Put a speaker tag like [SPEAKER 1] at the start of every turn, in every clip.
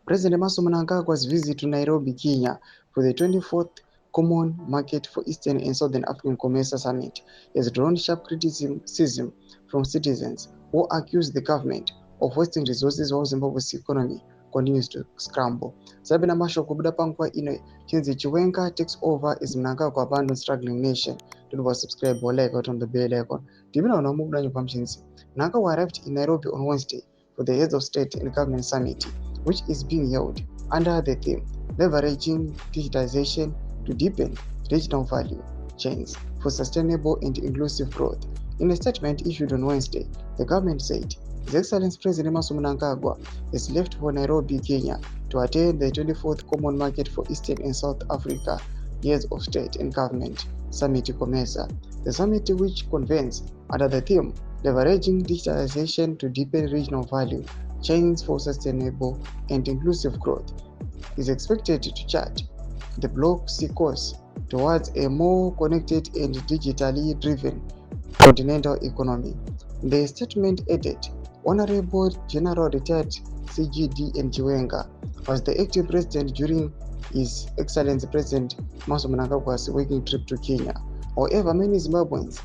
[SPEAKER 1] President Mnangagwa's visit to Nairobi, Kenya for the 24th Common Market for Eastern and Southern African CHAMISA Summit has drawn sharp criticism from citizens who accuse the government of wasting resources while Zimbabwe's economy continues to scramble. Sabina mashoko kubuda panguva ino chinzi Chiwenga takes over as Mnangagwa abandons struggling nation. Don't subscribe or like out on the bell icon. Divina unamubuda nyupamshinzi. Mnangagwa arrived in Nairobi on Wednesday for the Heads of State and Government Summit, which is being held under the theme Leveraging Digitization to Deepen Regional Value Chains for Sustainable and Inclusive Growth. In a statement issued on Wednesday, the government said His Excellency President Mnangagwa has left for Nairobi, Kenya to attend the 24th Common Market for Eastern and South Africa Years of State and Government Summit CHAMISA. The summit, which convenes under the theme Leveraging Digitalization to Deepen Regional Value Chains for Sustainable and Inclusive Growth, is expected to chart the bloc's course towards a more connected and digitally driven continental economy. The statement added, Honorable General Retired CGD and Chiwenga was the acting president during His Excellency President Mnangagwa's working trip to Kenya. However, many Zimbabweans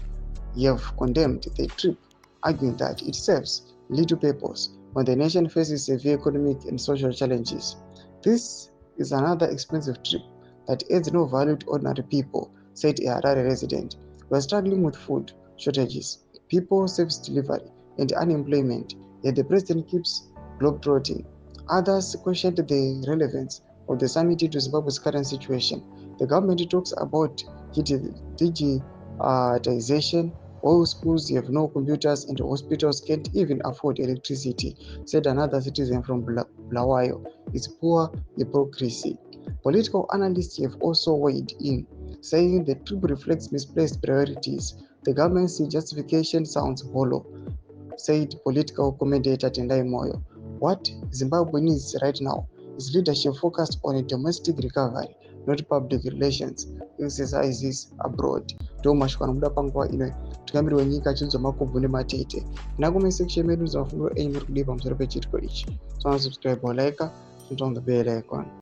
[SPEAKER 1] have condemned the trip, arguing that it serves little purpose when the nation faces severe economic and social challenges. This is another expensive trip that adds no value to ordinary people, said a Harare resident. We are struggling with food shortages, people service delivery, and unemployment, yet the president keeps globetrotting. Others questioned the relevance of the summit to Zimbabwe's current situation. The government talks about digitization, all schools have no computers and hospitals can't even afford electricity, said another citizen from Bulawayo. It's poor hypocrisy. Political analysts have also weighed in, saying the trip reflects misplaced priorities. The government's justification sounds hollow, said political commentator Tendai Moyo. What Zimbabwe needs right now is leadership focused on a domestic recovery, not public relations exercises abroad. Ndomashikana muda panguva ino tikambiri wenyika chinzo makobvu nematete. Nakume section medu zafundo enyu muri kudipa pamusoro pechitiko ichi. So subscribe or like, turn on the bell icon.